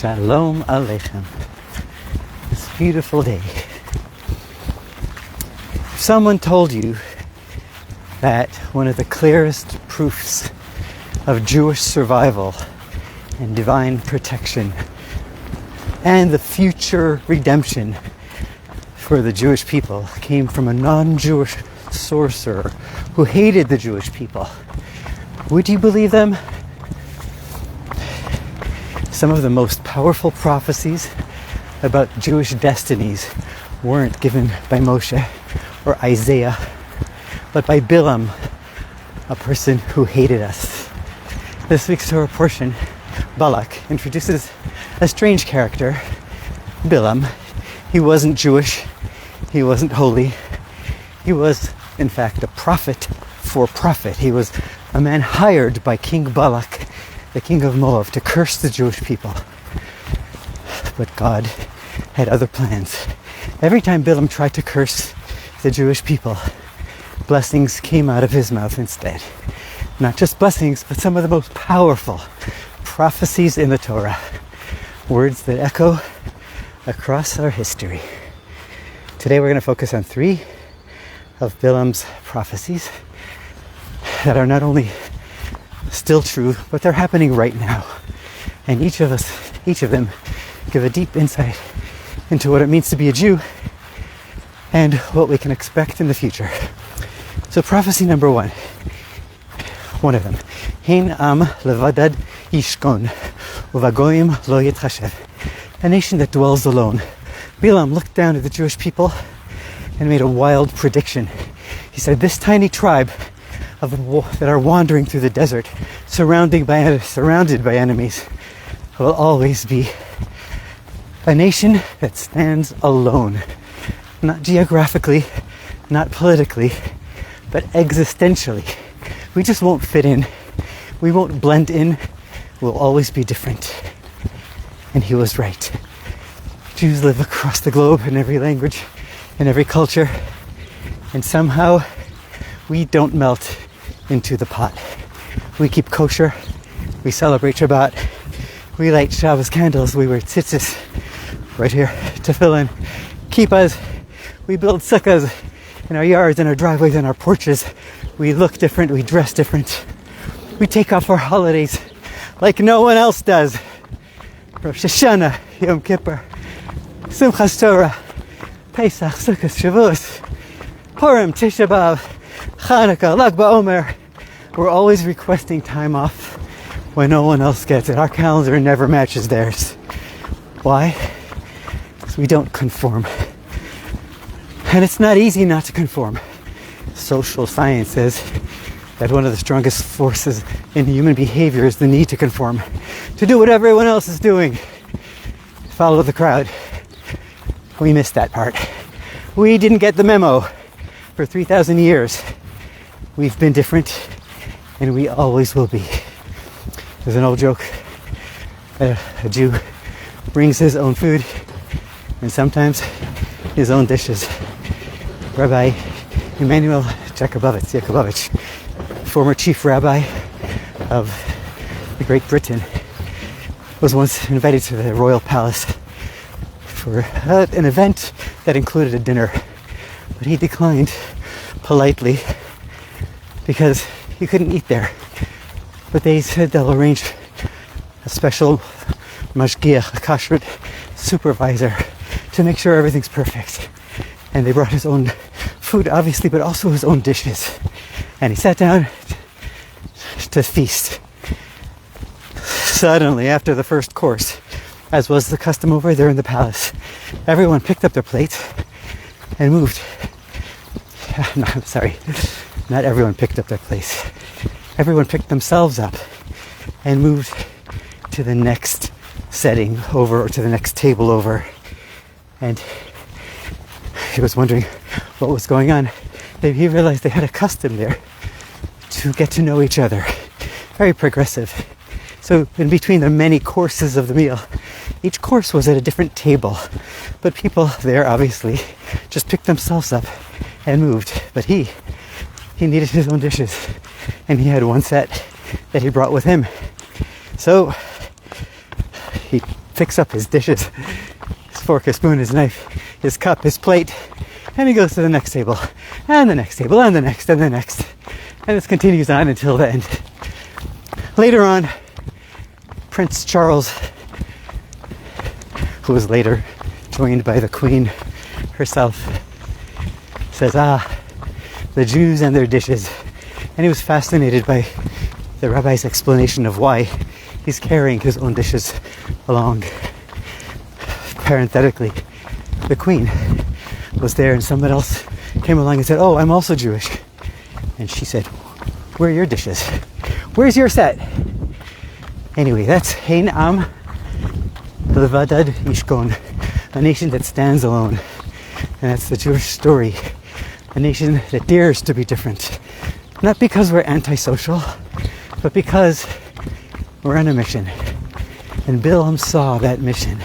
Shalom Aleichem. This beautiful day. If someone told you that one of the clearest proofs of Jewish survival and divine protection and the future redemption for the Jewish people came from a non-Jewish sorcerer who hated the Jewish people, would you believe them? Some of the most powerful prophecies about Jewish destinies weren't given by Moshe or Isaiah, but by Bilam, a person who hated us. This week's Torah portion, Balak, introduces a strange character, Bilam. He wasn't Jewish, he wasn't holy, he was in fact a prophet for profit. He was a man hired by King Balak, the king of Moab, to curse the Jewish people. But God had other plans. Every time Bilam tried to curse the Jewish people, blessings came out of his mouth instead. Not just blessings, but some of the most powerful prophecies in the Torah. Words that echo across our history. Today we're going to focus on 3 of Bilam's prophecies that are not only still true, but they're happening right now. And each of them give a deep insight into what it means to be a Jew and what we can expect in the future. So prophecy number 1, one of them, Hein am levadad yishkon, uvagoyim lo yitchashev, a nation that dwells alone. Bilam looked down at the Jewish people and made a wild prediction. He said, this tiny tribe that are wandering through the desert, surrounded by enemies, will always be a nation that stands alone. Not geographically, not politically, but existentially. We just won't fit in. We won't blend in. We'll always be different. And he was right. Jews live across the globe in every language, in every culture, and somehow we don't melt into the pot. We keep kosher, we celebrate Shabbat, we light Shabbos candles, we wear tzitzis, right here, tefillin, kippahs, we build sukkahs in our yards, in our driveways, in our porches. We look different, we dress different. We take off our holidays like no one else does. Rosh Hashanah, Yom Kippur, Simchas Torah, Pesach, Sukkot, Shavuos, Purim, Tisha B'Av, Hanukkah, Lag BaOmer. We're always requesting time off when no one else gets it. Our calendar never matches theirs. Why? Because we don't conform. And it's not easy not to conform. Social science says that one of the strongest forces in human behavior is the need to conform, to do what everyone else is doing, follow the crowd. We missed that part. We didn't get the memo. For 3,000 years, we've been different, and we always will be. There's an old joke that a Jew brings his own food, and sometimes his own dishes. Rabbi Emanuel Jakubowicz, former chief rabbi of the Great Britain, was once invited to the royal palace for an event that included a dinner. But he declined politely because he couldn't eat there. But they said they'll arrange a special mashgiach, a kashrut supervisor, to make sure everything's perfect. And they brought his own food, obviously, but also his own dishes. And he sat down to feast. Suddenly, after the first course, as was the custom over there in the palace, everyone picked up their plates and moved. No, I'm sorry. Not everyone picked up their place. Everyone picked themselves up and moved to the next setting over, or to the next table over. And he was wondering what was going on. He realized they had a custom there to get to know each other. Very progressive. So in between the many courses of the meal, each course was at a different table. But people there obviously just picked themselves up and moved. But he needed his own dishes, and he had one set that he brought with him. So he picks up his dishes, his fork, his spoon, his knife, his cup, his plate, and he goes to the next table, and the next table, and the next, and the next. And this continues on until the end. Later on, Prince Charles, who was later joined by the Queen herself, says, the Jews and their dishes. And he was fascinated by the rabbi's explanation of why he's carrying his own dishes along. Parenthetically, the Queen was there and someone else came along and said, oh, I'm also Jewish. And she said, where are your dishes? Where's your set? Anyway, that's Hein Am Levadad Yishkon, a nation that stands alone. And that's the Jewish story. A nation that dares to be different. Not because we're antisocial, but because we're on a mission. And Bilam saw that mission.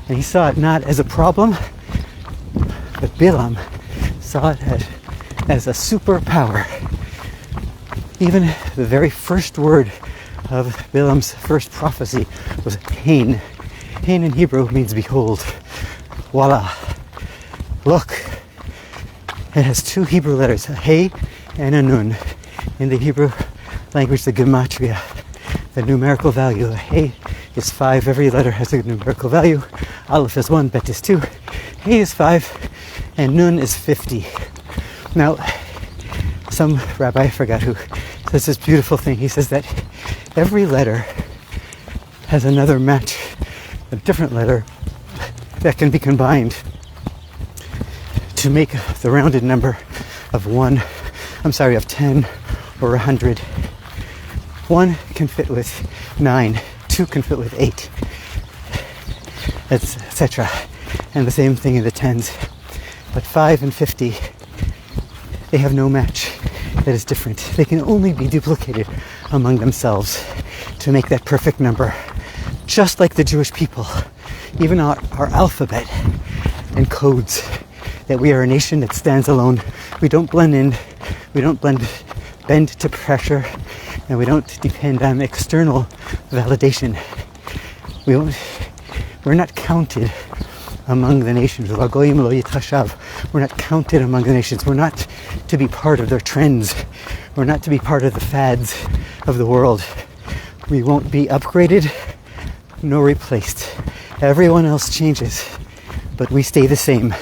And he saw it not as a problem, but Bilam saw it as a superpower. Even the very first word of Bilam's first prophecy was Hein. Hein in Hebrew means behold. Voila. Look. It has two Hebrew letters, a Hey and a Nun. In the Hebrew language, the gematria, the numerical value. A Hey is 5. Every letter has a numerical value. Aleph is 1, Bet is 2. Hey is 5, and Nun is 50. Now, some rabbi, I forgot who, says this beautiful thing. He says that every letter has another match, a different letter that can be combined to make the rounded number of 10 or 100. 1 can fit with 9, 2 can fit with 8, etc. And the same thing in the tens. But 5 and 50, they have no match that is different. They can only be duplicated among themselves to make that perfect number. Just like the Jewish people, even our alphabet encodes that we are a nation that stands alone. We don't blend in, we don't bend to pressure, and we don't depend on external validation. We're not counted among the nations. We're not counted among the nations. We're not to be part of their trends. We're not to be part of the fads of the world. We won't be upgraded nor replaced. Everyone else changes, but we stay the same.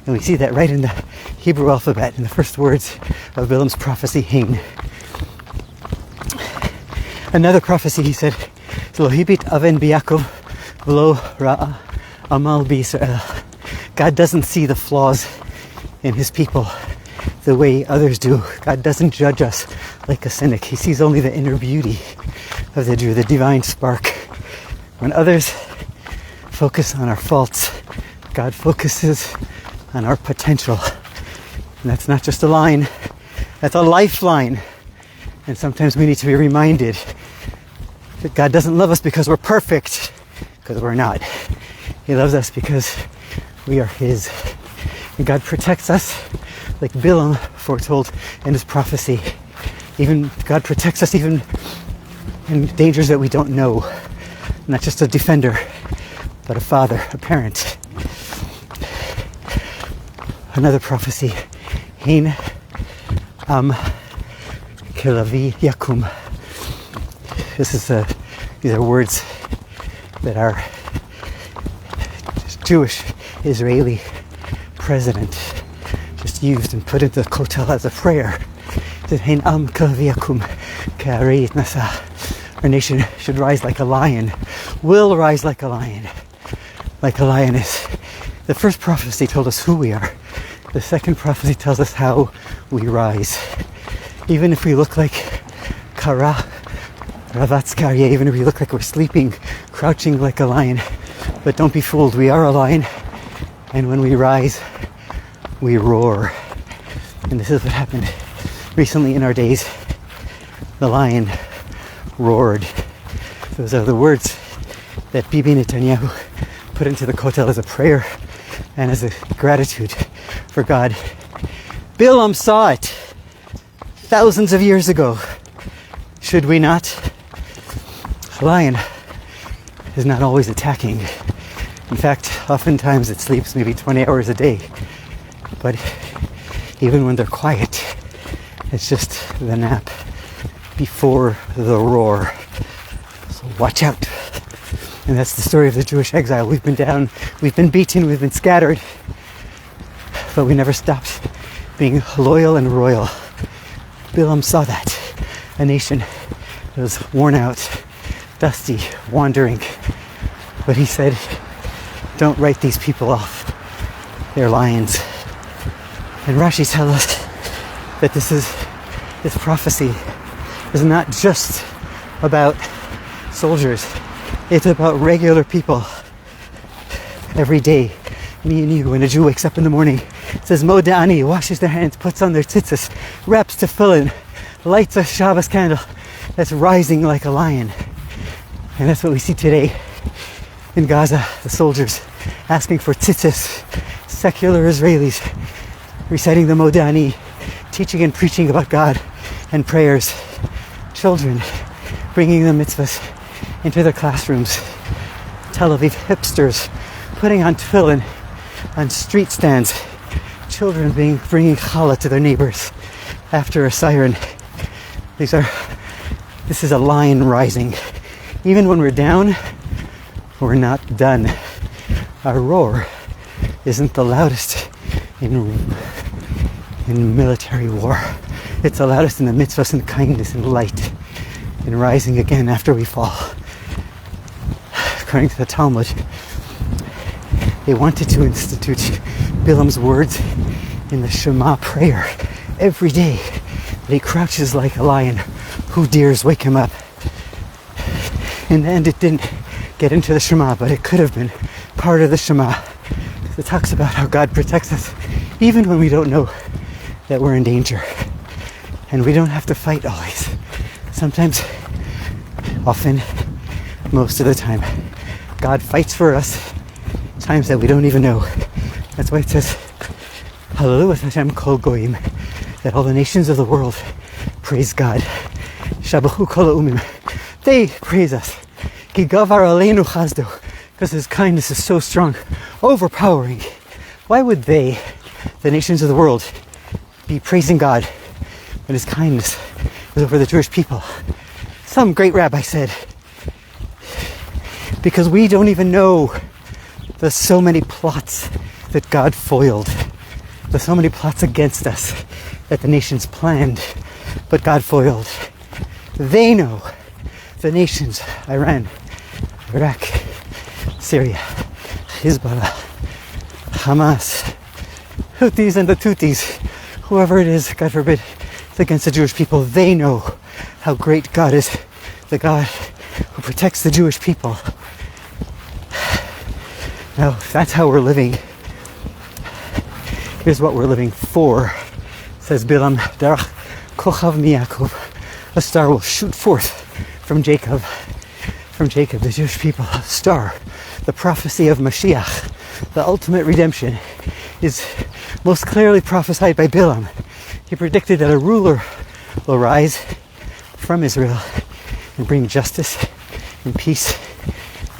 And we see that right in the Hebrew alphabet, in the first words of Bilam's prophecy, Hein. Another prophecy, he said, Lohibit aven biyakov v'lo ra'a amal b'Yisrael. God doesn't see the flaws in his people the way others do. God doesn't judge us like a cynic. He sees only the inner beauty of the Jew, the divine spark. When others focus on our faults, God focuses on our potential. And that's not just a line, that's a lifeline. And sometimes we need to be reminded that God doesn't love us because we're perfect, because we're not. He loves us because we are his. And God protects us like Bilam foretold in his prophecy. Even God protects us even in dangers that we don't know. Not just a defender, but a father, a parent. Another prophecy, Hein Am Kilavi Yakum. These are words that our Jewish Israeli president just used and put into the kotel as a prayer. It said, Hein Am Kilavi Yakum Ka'arei Nasa. Our nation should rise like a lion, will rise like a lion, like a lioness. The first prophecy told us who we are. The second prophecy tells us how we rise. Even if we look like Kara, Ravatz Karye, even if we look like we're sleeping, crouching like a lion. But don't be fooled, we are a lion. And when we rise, we roar. And this is what happened recently in our days. The lion roared. Those are the words that Bibi Netanyahu put into the kotel as a prayer and as a gratitude for God. Bilam saw it thousands of years ago. Should we not? A lion is not always attacking. In fact, oftentimes it sleeps maybe 20 hours a day. But even when they're quiet, it's just the nap before the roar. So watch out. And that's the story of the Jewish exile. We've been down, we've been beaten, we've been scattered, but we never stopped being loyal and royal. Bilam saw that. A nation that was worn out, dusty, wandering. But he said, don't write these people off. They're lions. And Rashi tells us that this prophecy is not just about soldiers. It's about regular people. Every day, me and you, when a Jew wakes up in the morning, says Moda Ani, washes their hands, puts on their tzitzis, wraps tefillin, lights a Shabbos candle that's rising like a lion. And that's what we see today in Gaza, the soldiers asking for tzitzis, secular Israelis reciting the Moda Ani, teaching and preaching about God and prayers, children bringing the mitzvahs into their classrooms, Tel Aviv hipsters putting on tefillin on street stands, children bringing challah to their neighbors after a siren. This is a lion rising. Even when we're down, we're not done. Our roar isn't the loudest in military war. It's the loudest in the mitzvahs and kindness and light, in rising again after we fall. According to the Talmud, they wanted to institute Bilam's words in the Shema prayer every day. He crouches like a lion. Who dares wake him up? In the end, it didn't get into the Shema, but it could have been part of the Shema. It talks about how God protects us even when we don't know that we're in danger. And we don't have to fight always. Sometimes, often, most of the time, God fights for us times that we don't even know. That's why it says, Hallelujah Hashem Kol Goyim, that all the nations of the world praise God. Shabachu Kol Ha'umim. They praise us. Ki Gavar Aleinu Chazdo, because His kindness is so strong, overpowering. Why would they, the nations of the world, be praising God when His kindness is over the Jewish people? Some great rabbi said, because we don't even know the so many plots that God foiled, the so many plots against us that the nations planned, but God foiled. They know, the nations, Iran, Iraq, Syria, Hezbollah, Hamas, Houthis and the Tutsis, whoever it is, God forbid, it's against the Jewish people. They know how great God is, the God who protects the Jewish people. Now, if that's how we're living, here's what we're living for. Says Bilam, Darach Kochav Miyakov, a star will shoot forth from Jacob, the Jewish people. A star, the prophecy of Mashiach, the ultimate redemption, is most clearly prophesied by Bilam. He predicted that a ruler will rise from Israel and bring justice and peace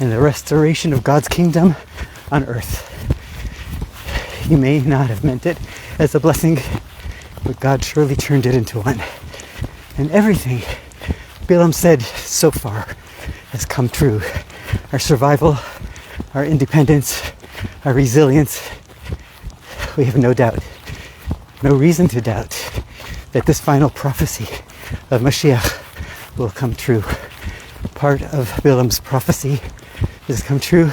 and the restoration of God's kingdom on earth. He may not have meant it as a blessing, but God surely turned it into one. And everything Bilam said so far has come true. Our survival, our independence, our resilience. We have no doubt, no reason to doubt that this final prophecy of Mashiach will come true. Part of Bilam's prophecy has come true.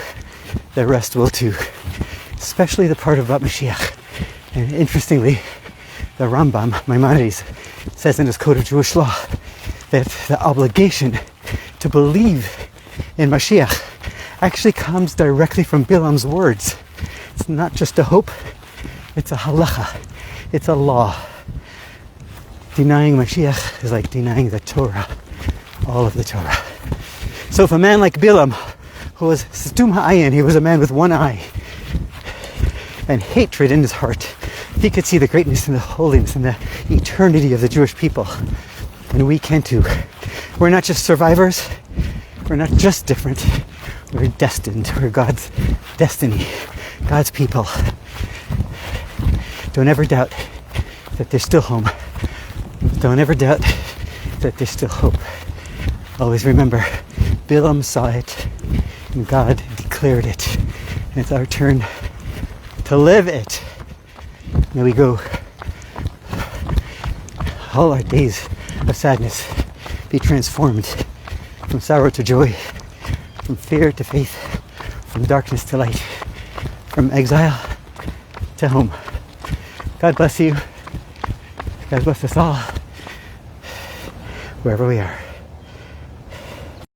The rest will too. Especially the part about Mashiach. And interestingly, the Rambam, Maimonides, says in his Code of Jewish Law that the obligation to believe in Mashiach actually comes directly from Bilam's words. It's not just a hope, it's a halacha, it's a law. Denying Mashiach is like denying the Torah, all of the Torah. So if a man like Bilam, who was Situm Ha'ayin, he was a man with one eye, and hatred in his heart, he could see the greatness and the holiness and the eternity of the Jewish people. And we can too. We're not just survivors, we're not just different, We're destined. We're God's destiny, God's people. Don't ever doubt that there's still home. Don't ever doubt that there's still hope. Always remember, Bilam saw it and God declared it. And it's our turn to live it. May we go all our days of sadness be transformed from sorrow to joy, from fear to faith, from darkness to light, from exile to home. God bless you. God bless us all, wherever we are.